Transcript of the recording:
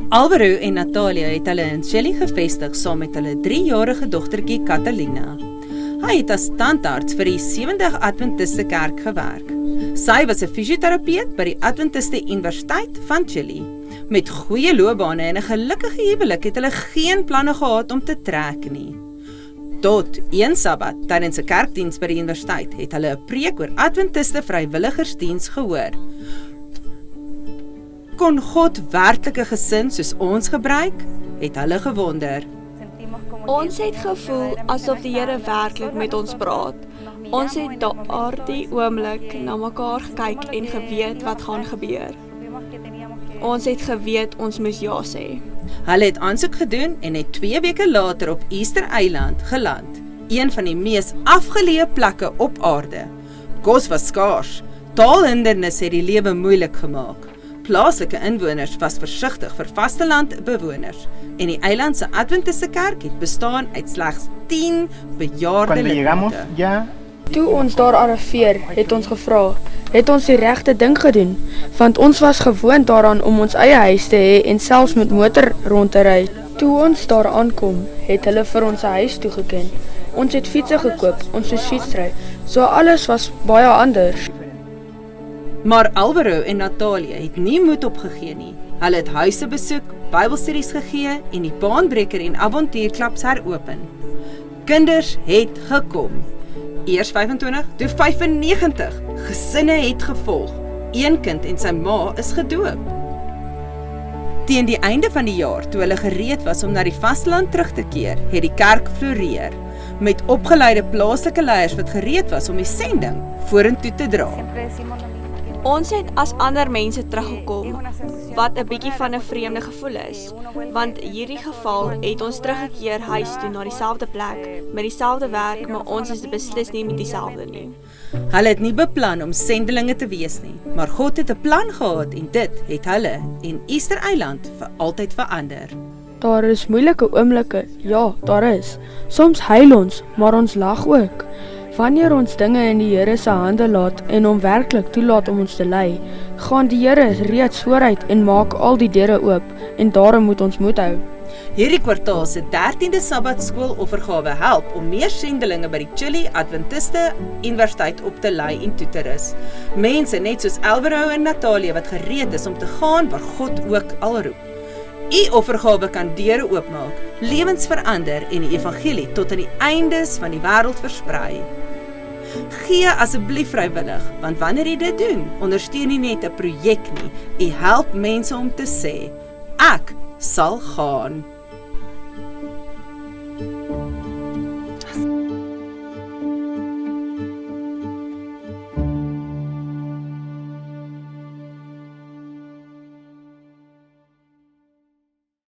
Alvaro en Natalia het hulle in Chili gevestig saam met hulle 3-jarige dogtertjie Catalina. Hy het as tandarts vir die Sevendag Adventiste Kerk gewerk. Sy was 'n fisioterapeut by die Adventiste Universiteit van Chili. Met goeie loopbane en 'n gelukkige huwelik het hulle geen planne gehad om te trek nie. Tot een Sabbat, tydens 'n kerkdiens by die universiteit, het hulle 'n preek oor Adventiste vrywilligersdiens gehoor. Kon God werklike gesin soos ons gebruik? Het hulle gewonder. Ons het gevoel asof die Here werklik met ons praat. Ons het daardie oomblik na mekaar gekyk en geweet wat gaan gebeur. Ons het geweet ons moes ja sê. Hulle het aansoek gedoen en het 2 weke later op Easter Eiland geland, een van die mees afgeleë plekke op aarde. Kos was skaars, taalhindernisse het die lewe moeilik gemaak. Plaaslike inwoners was versigtig vir vastelandbewoners en die eiland se Adventiste kerk het bestaan uit slegs 10 bejaarde lidmate. Toe ons daar arriveer, het ons gevra, het ons die regte ding gedoen, want ons was gewoond daaraan om ons eie huis te hê en selfs met motor rond te ry. Toe ons daar aankom, het hulle vir ons 'n huis toegeken. Ons het fietsse gekoop, ons moes fietsry, so alles was baie anders. Maar Alvaro en Natalia het nie moed opgegee nie. Hulle het huise besoek, Bybelstudies gegee en die baanbreker en avontuurklubs heropen. Kinders het gekom. Eers 25, toe 95. Gesinne het gevolg. Een kind en sy ma is gedoop. Teen die einde van die jaar, toe hulle gereed was om na die vasteland terug te keer, het die kerk floreer, met opgeleide plaaslike leiers wat gereed was om die sending vorentoe te dra. Ons het as ander mense teruggekom, wat 'n bietjie van 'n vreemde gevoel is, want in hierdie geval het ons teruggekeer huis toe na dieselfde plek, met dieselfde werk, maar ons is beslis nie met dieselfde nie. Hulle het nie beplan om sendelinge te wees nie, maar God het 'n plan gehad en dit het hulle en Easter Eiland vir altyd verander. Daar is moeilike oomblikke, ja, daar is. Soms huil ons, maar ons lag ook. Wanneer ons dinge in die Here se hande laat en hom werklik toelaat om ons te lei, gaan die Here reeds vooruit en maak al die deure oop en daarom moet ons moed hou. Hierdie kwartaal se 13de Sabbatskooloffergawe help om meer sendelinge by die Chili Adventiste Universiteit op te lei en toe te rus. Mense net soos Alvaro en Natalia wat gereed is om te gaan waar God ook al roep. U offergawe kan deure oopmaak, lewens verander en die evangelie tot aan die eindes van die wêreld versprei. Gee asseblief vrywillig, want wanneer jy dit doen, ondersteun jy net 'n projek nie, jy help mense om te sê, ek sal gaan.